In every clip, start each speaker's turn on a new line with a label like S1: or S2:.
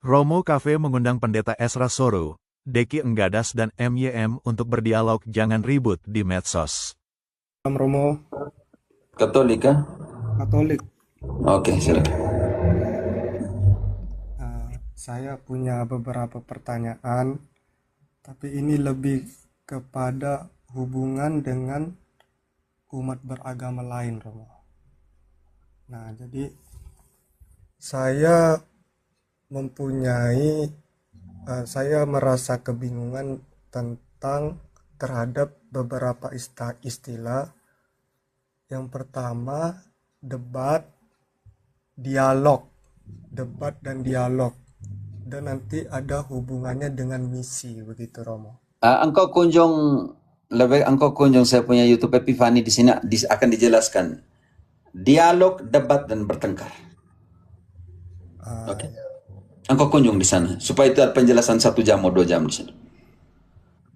S1: Romo Cafe mengundang Pendeta Ezra Soru, Deki Enggadas dan MYM untuk berdialog jangan ribut di medsos.
S2: Romo,
S3: Katolik kah?
S2: Katolik.
S3: Oke, silakan.
S2: Saya punya beberapa pertanyaan, tapi ini lebih kepada hubungan dengan umat beragama lain, Romo. Nah, jadi saya mempunyai, saya merasa kebingungan terhadap beberapa istilah. Yang pertama, dialog, debat dan dialog. Dan nanti ada hubungannya dengan misi, begitu Romo.
S3: Engkau kunjung saya punya YouTube Epifani di sini akan dijelaskan dialog, debat dan bertengkar. Oke. Engkau kunjung di sana supaya itu ada penjelasan 1 jam atau 2 jam di sana.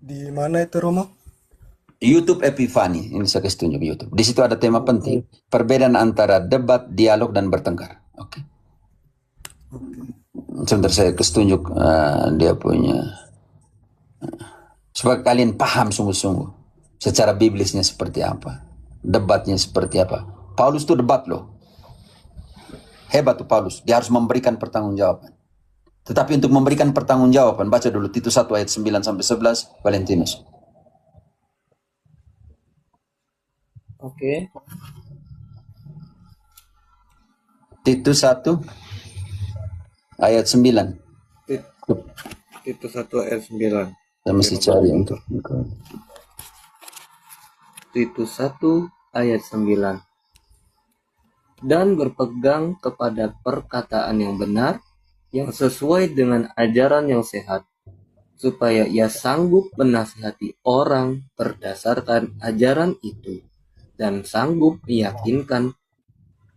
S2: Di mana itu Romo?
S3: YouTube Epifani, ini saya kasih tunjuk YouTube. Di situ ada tema penting, perbedaan antara debat, dialog dan bertengkar. Oke. Sebentar saya kasih tunjuk dia punya supaya kalian paham sungguh-sungguh secara biblisnya seperti apa, debatnya seperti apa. Paulus itu debat loh, hebat tuh Paulus, dia harus memberikan pertanggungjawaban. Tetapi untuk memberikan pertanggungjawaban, baca dulu Titus 1 ayat 9 sampai 11, Valentinus.
S4: Oke.
S3: Titus 1 ayat 9.
S4: Titus 1 ayat 9.
S3: Saya mesti cari untuk
S4: Titus 1 ayat 9. Dan berpegang kepada perkataan yang benar, yang sesuai dengan ajaran yang sehat, supaya ia sanggup menasihati orang berdasarkan ajaran itu, dan sanggup meyakinkan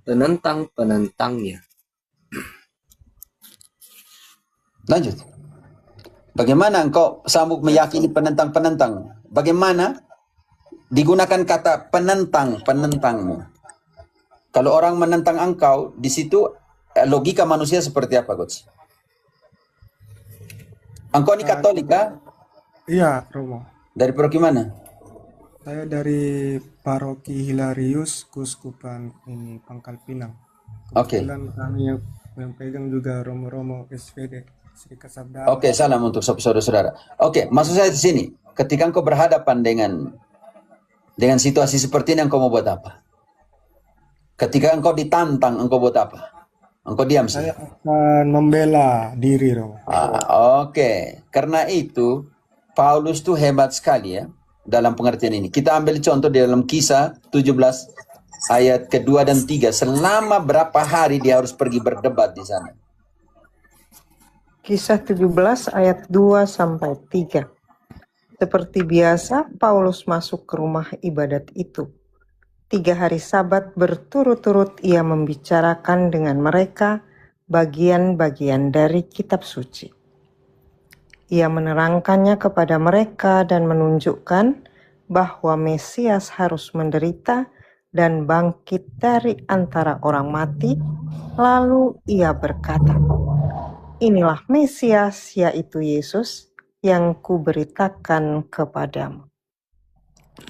S4: penentang-penentangnya.
S3: lanjut. Bagaimana engkau sanggup meyakini penentang-penentang? Bagaimana digunakan kata penentang-penentangmu? Kalau orang menentang engkau, di situ logika manusia seperti apa, Coach? Engkau ini Katolik kah?
S2: Iya Romo.
S3: Dari paroki mana?
S2: Saya dari Paroki Hilarius, Kuskupan ini Pangkal Pinang.
S3: Oke.
S2: Kebetulan kami yang pegang juga Romo-Romo SPD, Serikat Sabda.
S3: Oke, salam untuk saudara-saudara. Oke, maksud saya di sini, ketika engkau berhadapan dengan situasi seperti ini, engkau mau buat apa? Ketika engkau ditantang, engkau buat apa? Engkau diam sih.
S2: Saya akan membela diri Romo.
S3: Oke. Karena itu Paulus tuh hebat sekali ya dalam pengertian ini. Kita ambil contoh di dalam Kisah 17 ayat kedua dan 3. Selama berapa hari dia harus pergi berdebat di sana?
S5: Kisah 17 ayat 2 sampai 3. Seperti biasa, Paulus masuk ke rumah ibadat itu. 3 hari Sabat berturut-turut ia membicarakan dengan mereka bagian-bagian dari kitab suci. Ia menerangkannya kepada mereka dan menunjukkan bahwa Mesias harus menderita dan bangkit dari antara orang mati. Lalu ia berkata, "Inilah Mesias, yaitu Yesus, yang kuberitakan kepadamu."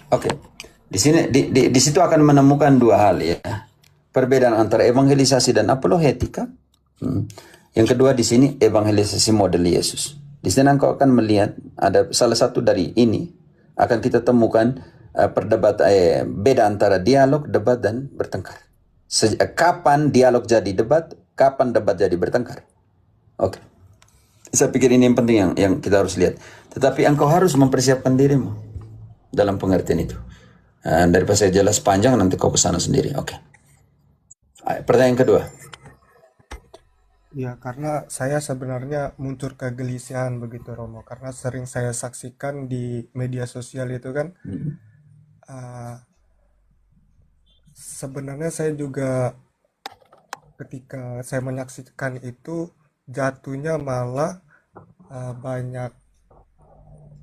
S3: Oke. Di sini di situ akan menemukan 2 hal ya. Perbedaan antara evangelisasi dan apologetika. Yang kedua di sini evangelisasi model Yesus. Di sini engkau akan melihat ada salah satu dari ini akan kita temukan beda antara dialog, debat dan bertengkar. Kapan dialog jadi debat, kapan debat jadi bertengkar. Oke. Saya pikir ini yang penting yang kita harus lihat. Tetapi engkau harus mempersiapkan dirimu dalam pengertian itu. Daripada saya jelas panjang nanti kau kesana sendiri. Oke. Pertanyaan kedua.
S2: Ya, karena saya sebenarnya muncul kegelisahan begitu Romo, karena sering saya saksikan di media sosial itu kan. Sebenarnya saya juga ketika saya menyaksikan itu jatuhnya malah banyak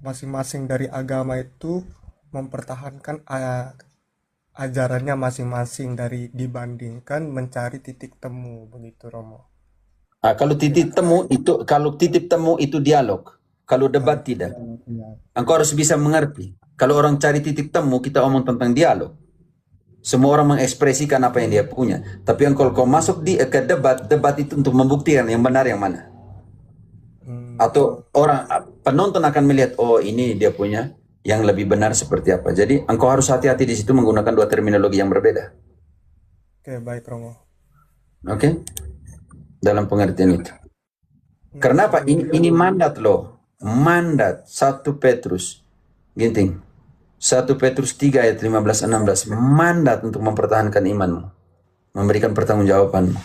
S2: masing-masing dari agama itu mempertahankan ajarannya masing-masing dibandingkan mencari titik temu begitu Romo.
S3: Kalau titik temu itu dialog. Kalau debat tidak.
S2: Iya.
S3: Engkau harus bisa mengerti. Kalau orang cari titik temu, kita omong tentang dialog. Semua orang mengekspresikan apa yang dia punya. Tapi kalau kau masuk ke debat itu untuk membuktikan yang benar yang mana. Atau penonton akan melihat, oh ini dia punya yang lebih benar seperti apa. Jadi engkau harus hati-hati di situ menggunakan dua terminologi yang berbeda.
S2: Oke, baik Romo.
S3: Oke? Dalam pengertian itu. Karena apa? Ini mandat loh. Mandat 1 Petrus. Ginting. 1 Petrus 3 ayat 15-16. Mandat untuk mempertahankan imanmu. Memberikan pertanggungjawabanmu.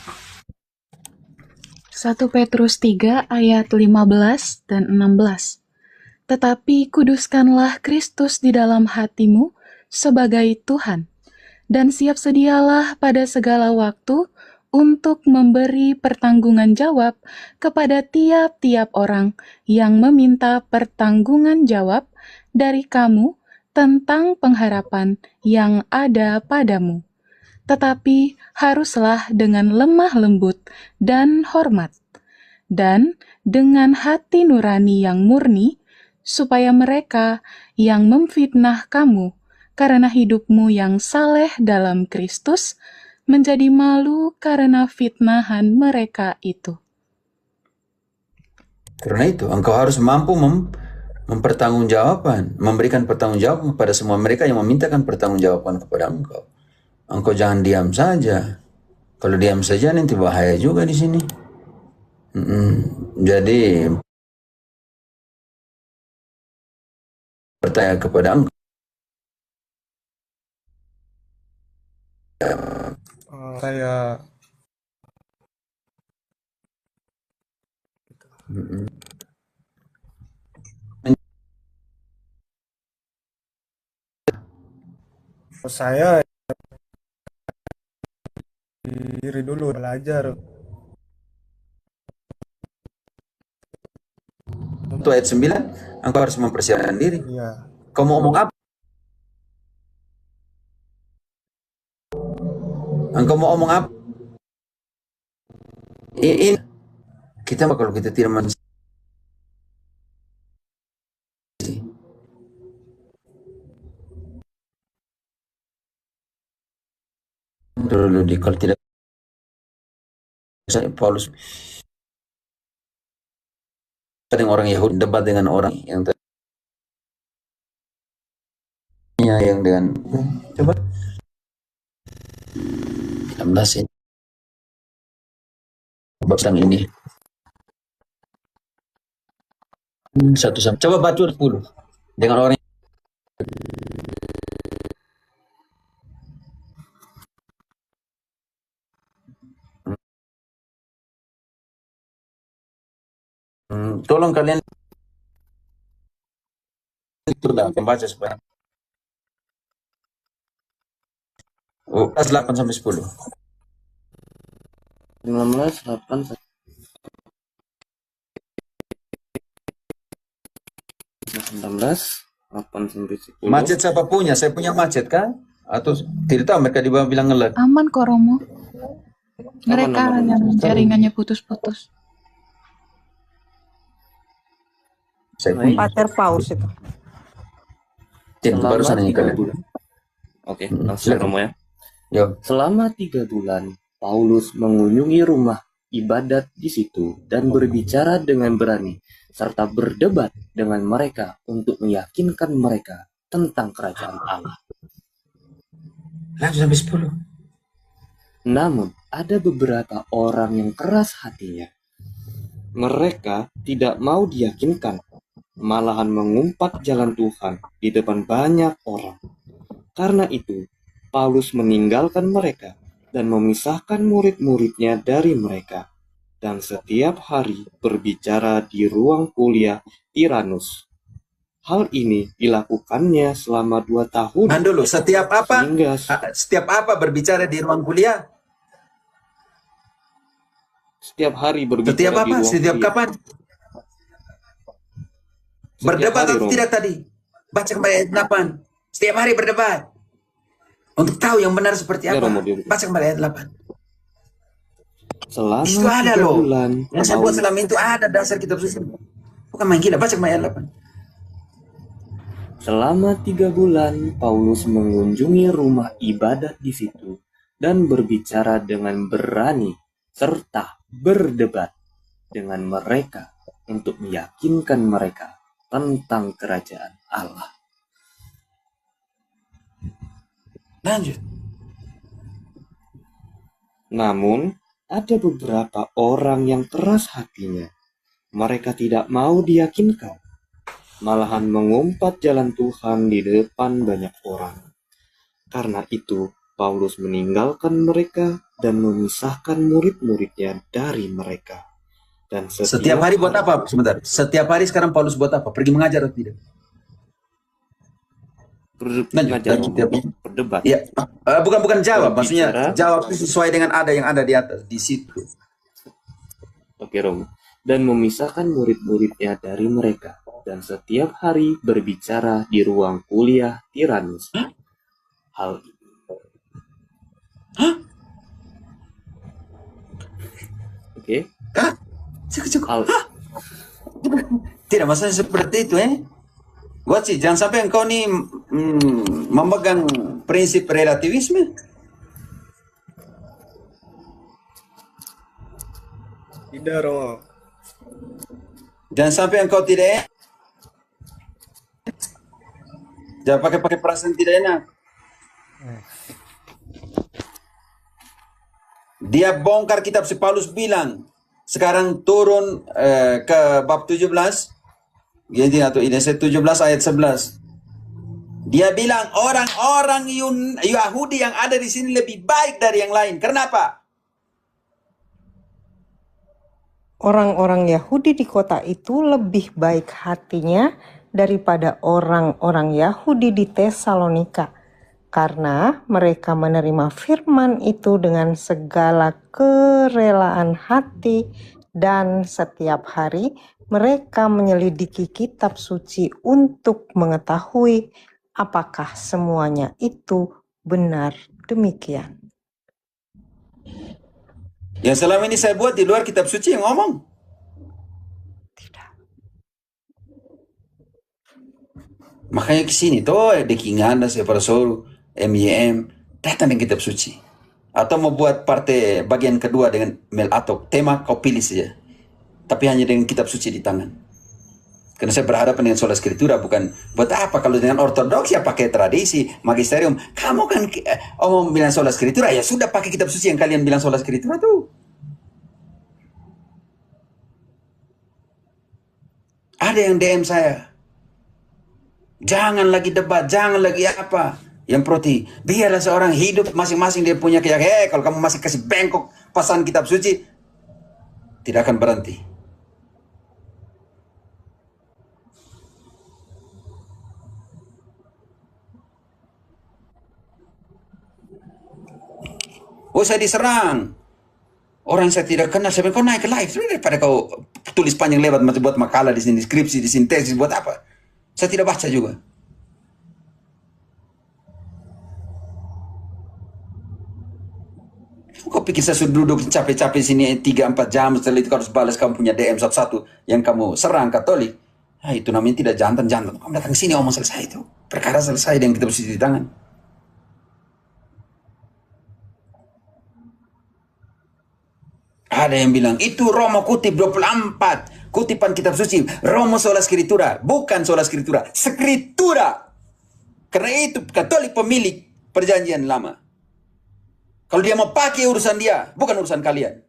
S6: 1 Petrus 3 ayat 15 dan 16. Tetapi kuduskanlah Kristus di dalam hatimu sebagai Tuhan, dan siap sedialah pada segala waktu untuk memberi pertanggungan jawab kepada tiap-tiap orang yang meminta pertanggungan jawab dari kamu tentang pengharapan yang ada padamu. Tetapi haruslah dengan lemah lembut dan hormat, dan dengan hati nurani yang murni, supaya mereka yang memfitnah kamu karena hidupmu yang saleh dalam Kristus menjadi malu karena fitnahan mereka itu.
S3: Karena itu, engkau harus mampu mempertanggungjawabkan, memberikan pertanggungjawaban kepada semua mereka yang memintakan pertanggungjawaban kepada engkau. Engkau jangan diam saja. Kalau diam saja nanti bahaya juga di sini. Jadi bertanya kepada engkau.
S2: Saya saya diri dulu belajar.
S3: Untuk ayat 9, engkau harus mempersiapkan diri.
S2: Iya.
S3: Kau mau ngomong apa? Engkau mau ngomong apa? Ini kita kalau kita tidak dulu kalau tidak Paulus dengan orang Yahudi debat dengan orang yang dengan coba 16 ini bab ini 1 sama coba baca 10 dengan orang tolong kalian sudah membaca supaya 8 sampai 10
S4: 19, 8, 19, 8 sampai 10.
S3: macet siapa punya? Saya punya macet kan? Atau tidak tahu mereka di bawah bilang ngelag.
S6: Aman kok Romo. Mereka
S4: Aman.
S6: hanya jaringannya putus-putus.
S3: Saya punya.
S5: Pater Paus itu.
S3: Barusan ini kalian.
S4: bulan. Oke, langsung Romo ya.
S3: Yo.
S4: Selama 3 bulan, Paulus mengunjungi rumah ibadat di situ dan berbicara dengan berani, serta berdebat dengan mereka untuk meyakinkan mereka tentang kerajaan Allah.
S3: Langsung sampai 10.
S4: Namun, ada beberapa orang yang keras hatinya. Mereka tidak mau diyakinkan, malahan mengumpat jalan Tuhan di depan banyak orang. Karena itu, Paulus meninggalkan mereka dan memisahkan murid-muridnya dari mereka, dan setiap hari berbicara di ruang kuliah Tiranus. Hal ini dilakukannya selama 2 tahun.
S3: Dulu, setiap apa?
S4: Sehingga
S3: Setiap apa berbicara di ruang kuliah?
S4: setiap hari berbicara
S3: Setiap
S4: di
S3: apa?
S4: ruang
S3: Setiap
S4: kuliah.
S3: kapan?
S4: Setiap
S3: Berdebat
S4: hari,
S3: atau
S4: Romo.
S3: tidak tadi? Baca kembali ayat 8. Setiap hari berdebat. Untuk tahu yang benar seperti
S4: Ya,
S3: apa.
S4: Romo,
S3: Baca kembali ayat 8.
S4: Selama
S3: Di situ ada
S4: 3
S3: loh.
S4: bulan,
S3: Yang saya buat
S4: Paulus
S3: selama itu ada dasar kitab suci. Bukan main gila, baca ayat 8.
S4: Selama 3 bulan, Paulus mengunjungi rumah ibadat di situ dan berbicara dengan berani serta berdebat dengan mereka untuk meyakinkan mereka tentang kerajaan Allah.
S3: Lanjut.
S4: Namun, ada beberapa orang yang keras hatinya. Mereka tidak mau diyakinkan, malahan mengumpat jalan Tuhan di depan banyak orang. Karena itu, Paulus meninggalkan mereka dan memisahkan murid-muridnya dari mereka. Dan
S3: Setiap hari buat apa? Sebentar. Setiap hari sekarang Paulus buat apa? Pergi mengajar atau tidak?
S4: Mengajar,
S3: Lanjut.
S4: berdebat.
S3: Ya, bukan jawab. Maksudnya
S4: Berbicara.
S3: jawab itu sesuai dengan ada yang ada di atas di situ.
S4: Oke, Rom. Dan memisahkan murid-muridnya dari mereka. Dan setiap hari berbicara di ruang kuliah Tiranus. Hal ini. Oke.
S3: Cukup.
S4: Hal
S3: Tidak, maksudnya seperti itu Buat sih, jangan sampai engkau nih memegang prinsip relativisme.
S2: Tidak, Romo.
S3: Jangan sampai engkau tidak jangan pakai perasaan tidak enak. Dia bongkar kitab si Paulus bilang. Sekarang turun ke bab 17. Jadi atau Ineset 17 ayat 11. Dia bilang orang-orang Yahudi yang ada di sini lebih baik dari yang lain. Kenapa?
S5: Orang-orang Yahudi di kota itu lebih baik hatinya daripada orang-orang Yahudi di Tesalonika, karena mereka menerima firman itu dengan segala kerelaan hati, dan setiap hari mereka menyelidiki kitab suci untuk mengetahui apakah semuanya itu benar demikian.
S3: Yang selama ini saya buat di luar kitab suci yang ngomong.
S5: Tidak.
S3: Makanya kesini tuh Dekinganda, Separasoro, MYM, datang dengan kitab suci. Atau mau buat partai bagian kedua dengan Mel Atok, tema kau pilih saja. Tapi hanya dengan kitab suci di tangan. Karena saya berhadapan dengan sola skritura, bukan buat apa kalau dengan ortodoks ya pakai tradisi, magisterium. Kamu kan mau bilang sola skritura, ya sudah pakai kitab suci yang kalian bilang sola skritura tuh. Ada yang DM saya. Jangan lagi debat, jangan lagi apa. Yang proti, biarlah seorang hidup masing-masing dia punya keyakinan. Kalau kamu masih kasih bengkok pasan kitab suci, tidak akan berhenti. Oh, saya diserang. Orang yang saya tidak kenal, saya bilang, kau naik ke live. Daripada kau tulis panjang lebar, macam buat makalah di sini, skripsi, di sini, tesis, buat apa? Saya tidak baca juga. Kau pikir saya sudah duduk capek-capek sini 3-4 jam, setelah itu kau harus balas kamu punya DM satu-satu yang kamu serang Katolik. Nah, itu namanya tidak jantan-jantan. Kamu datang ke sini omong selesai itu. Perkara selesai dengan kitab suci di tangan. Ada yang bilang, itu Romo kutip 24. Kutipan kitab suci. Romo sola skritura. Bukan sola skritura. Skritura. Karena itu Katolik pemilik perjanjian lama. Kalau dia mau pakai urusan dia. Bukan urusan kalian.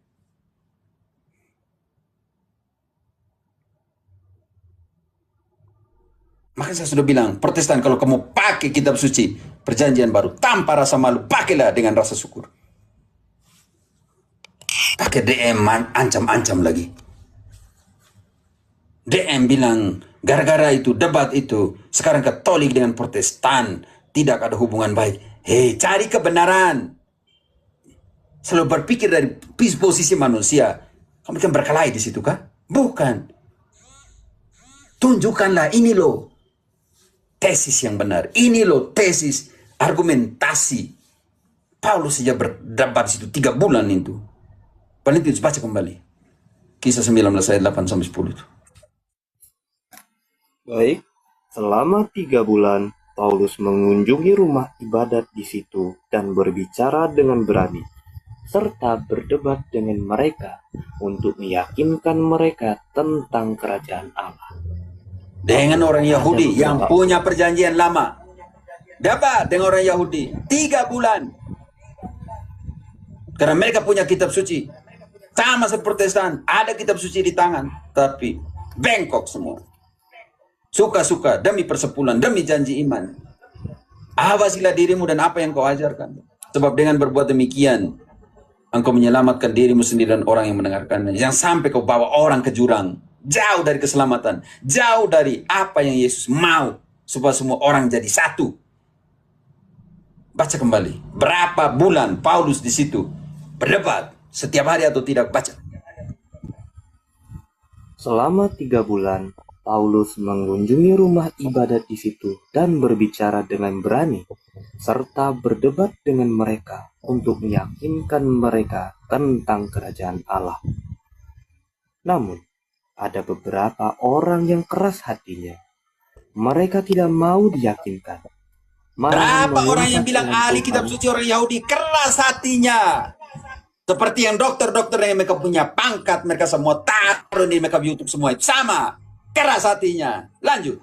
S3: Maka saya sudah bilang, Protestan kalau kamu pakai kitab suci perjanjian baru tanpa rasa malu, pakailah dengan rasa syukur. Pakai DM ancam-ancam lagi. DM bilang, gara-gara itu, debat itu, sekarang Katolik dengan Protestan tidak ada hubungan baik. Hei, cari kebenaran. Selalu berpikir dari posisi manusia. Kamu kan berkelahi di situ kah? Bukan. Tunjukkanlah ini loh tesis yang benar. Ini loh tesis argumentasi. Paulus saja berdebat di situ 3 bulan itu. Paling tidak baca kembali. Kisah 19 ayat 8 sampai 10 itu.
S4: Baik, selama 3 bulan Paulus mengunjungi rumah ibadat di situ dan berbicara dengan berani, serta berdebat dengan mereka untuk meyakinkan mereka tentang kerajaan Allah.
S3: Dengan orang Yahudi yang punya perjanjian lama. Dapat dengan orang Yahudi 3 bulan. Karena mereka punya kitab suci. Sama seperti Protestan, ada kitab suci di tangan, tapi bengkok semua. Suka-suka demi persepuluhan, demi janji iman. Awasilah dirimu dan apa yang kau ajarkan. Sebab dengan berbuat demikian, engkau menyelamatkan dirimu sendiri dan orang yang mendengarkannya. Jangan sampai kau bawa orang ke jurang. Jauh dari keselamatan. Jauh dari apa yang Yesus mau. Supaya semua orang jadi satu. Baca kembali. Berapa bulan Paulus di situ berdebat. Setiap hari atau tidak, baca.
S4: Selama 3 bulan, Paulus mengunjungi rumah ibadat di situ dan berbicara dengan berani, serta berdebat dengan mereka untuk meyakinkan mereka tentang kerajaan Allah. Namun, ada beberapa orang yang keras hatinya. Mereka tidak mau diyakinkan.
S3: Berapa orang yang bilang ahli kitab suci orang Yahudi keras hatinya. Seperti yang dokter-dokter yang mereka punya pangkat, mereka semua taruh di mereka YouTube semua itu sama. Keras hatinya. Lanjut.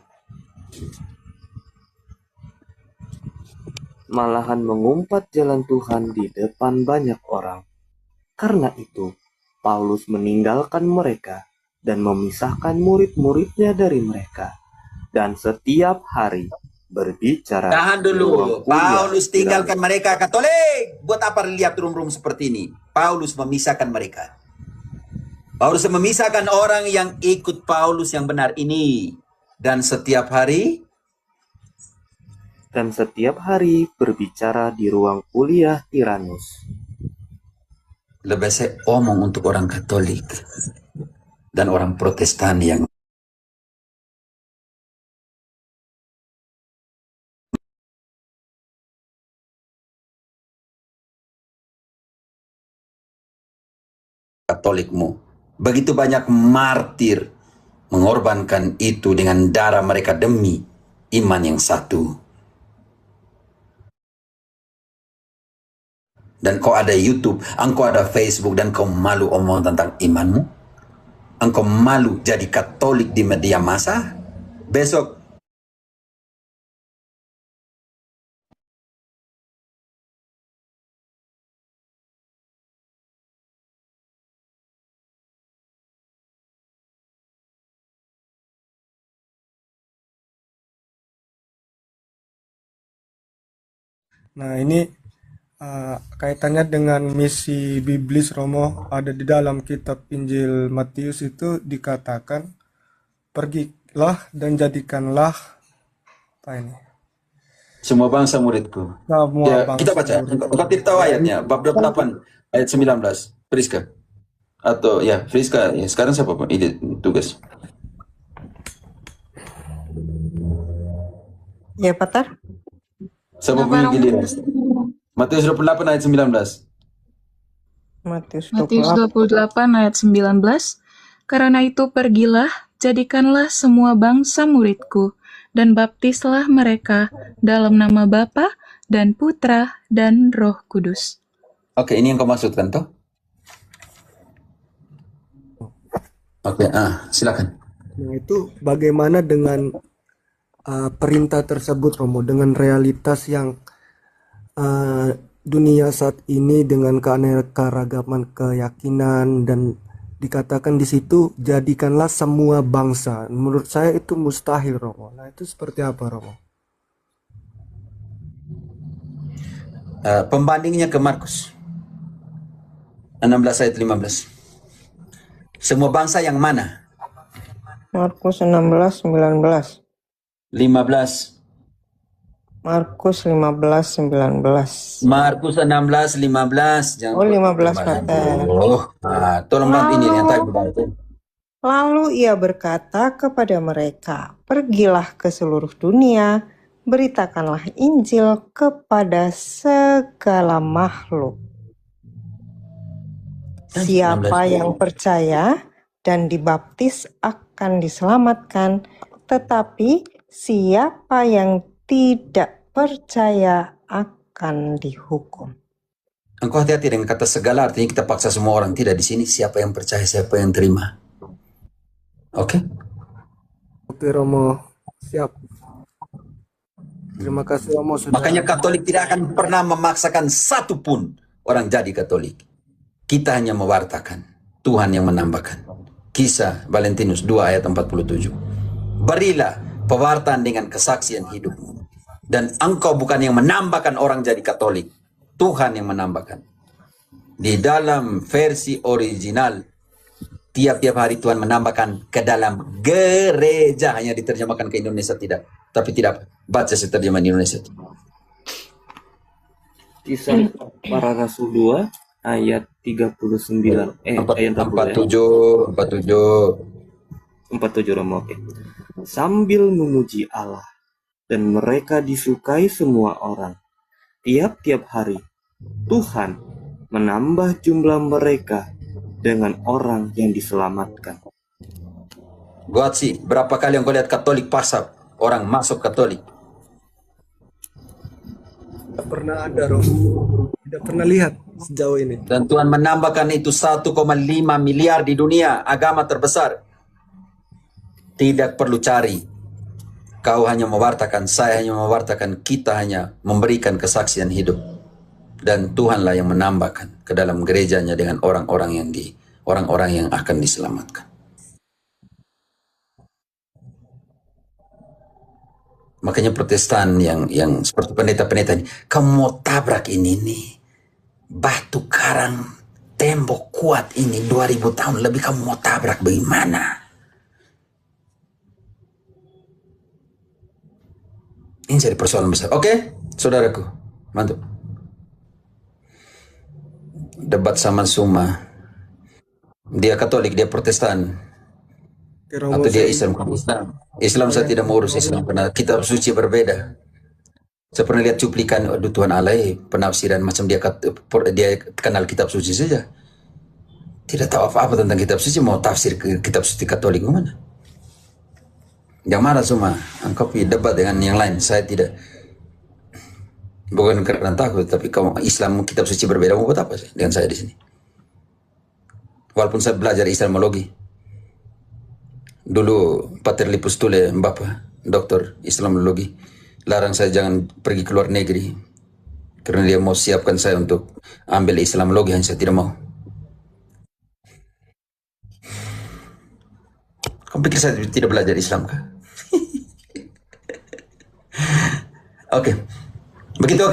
S4: Malahan mengumpat jalan Tuhan di depan banyak orang. Karena itu, Paulus meninggalkan mereka dan memisahkan murid-muridnya dari mereka. Dan setiap hari berbicara.
S3: Tahan dulu. Paulus tinggalkan mereka Katolik. Buat apa lihat rum-rum seperti ini? Paulus memisahkan mereka. Paulus memisahkan orang yang ikut Paulus yang benar ini. Dan setiap hari
S4: berbicara di ruang kuliah Tiranus.
S3: lebih saya omong untuk orang Katolik dan orang Protestan yang Katolikmu. Begitu banyak martir mengorbankan itu dengan darah mereka demi iman yang satu. Dan kau ada YouTube, engkau ada Facebook, dan kau malu omong tentang imanmu? Engkau malu jadi Katolik di media massa? Besok
S2: Nah, ini kaitannya dengan misi biblis Romo, ada di dalam kitab Injil Matius itu dikatakan, pergilah dan jadikanlah apa ini?
S3: semua bangsa muridku.
S2: Semua
S3: Ya,
S2: bangsa
S3: kita baca.
S2: murid.
S3: Engkau tidak tahu ayatnya. Bab 28 ayat 19. Friska. Atau ya, Friska. Ya, sekarang siapa Pak? Ide tugas.
S5: Ya, Patar?
S3: Siapa punya giliran? Matius 28 ayat 19.
S5: Matius
S6: Matius
S5: 28.
S6: 28 ayat 19. Karena itu pergilah, jadikanlah semua bangsa muridku, dan baptislah mereka dalam nama Bapa dan Putra dan Roh Kudus.
S3: Oke, ini yang kau maksudkan toh? Oke, silakan.
S2: Nah, itu bagaimana dengan perintah tersebut Romo, dengan realitas yang dunia saat ini dengan keanekaragaman keyakinan, dan dikatakan di situ jadikanlah semua bangsa. Menurut saya itu mustahil Romo. Nah, itu seperti apa Romo?
S3: Pembandingnya ke Markus 16 ayat 15. Semua bangsa yang mana?
S5: Markus 16:19.
S3: 15.
S5: Markus 15:19.
S3: Markus 16, 15. Jangan
S5: Oh, 15 Patar.
S3: tolong bantu ini yang tadi bantu.
S5: Lalu ia berkata kepada mereka, pergilah ke seluruh dunia, beritakanlah Injil kepada segala makhluk. Siapa yang percaya dan dibaptis akan diselamatkan, tetapi siapa yang tidak percaya akan dihukum.
S3: Engkau hati-hati dengan kata segala, artinya kita paksa semua orang. Tidak, di sini siapa yang percaya, siapa yang terima. Oke?
S2: Oke Romo, siap. Terima kasih Romo sudah.
S3: Makanya Katolik tidak akan pernah memaksakan satu pun orang jadi Katolik. Kita hanya mewartakan, Tuhan yang menambahkan. Kisah Valentinus 2 ayat 47. Berilah pewartaan dengan kesaksian hidupmu. Dan engkau bukan yang menambahkan orang jadi Katolik, Tuhan yang menambahkan. Di dalam versi original, tiap-tiap hari Tuhan menambahkan ke dalam gereja. Hanya diterjemahkan ke Indonesia tidak. Tapi tidak baca terjemahan Indonesia.
S4: Kisah Para Rasul 2 ayat 39. Ayat
S3: 47.
S4: 47 Romo, oke. Sambil memuji Allah, dan mereka disukai semua orang. Tiap-tiap hari Tuhan menambah jumlah mereka dengan orang yang diselamatkan.
S3: Buat sih, berapa kali yang kau lihat Katolik pasar orang masuk Katolik?
S2: Tidak pernah ada Romo. Tidak pernah lihat sejauh ini.
S3: Dan Tuhan menambahkan itu 1,5 miliar di dunia, agama terbesar. Tidak perlu cari. Kau hanya mewartakan, saya hanya mewartakan, kita hanya memberikan kesaksian hidup. Dan Tuhanlah yang menambahkan ke dalam gerejanya dengan orang-orang yang akan diselamatkan. Makanya Protestan yang seperti pendeta-pendeta ini, kamu mau tabrak ini nih, batu karang tembok kuat ini 2000 tahun lebih, kamu mau tabrak bagaimana? Ini jadi persoalan besar. Oke, saudaraku, mantap. Debat sama Suma. Dia Katolik, dia Protestan, atau dia Islam. Islam saya tidak mau urus Islam karena kitab suci berbeda. Saya pernah lihat cuplikan, aduh Tuhan Allah, penafsiran macam dia kenal kitab suci saja. Tidak tahu apa-apa tentang kitab suci, mau tafsir ke kitab suci Katolik mana? Yang mana semua, engkau debat dengan yang lain, saya tidak. Bukan karena takut, tapi kamu Islam kitab suci berbeda, mau buat apa sih dengan saya di sini? Walaupun saya belajar Islamologi. Dulu Pater Lipus Tule, Bapak, dokter Islamologi, larang saya jangan pergi ke luar negeri. Karena dia mau siapkan saya untuk ambil Islamologi, hanya saya tidak mau. Kamu pikir saya tidak belajar Islam kah? Oke. Begitu oke.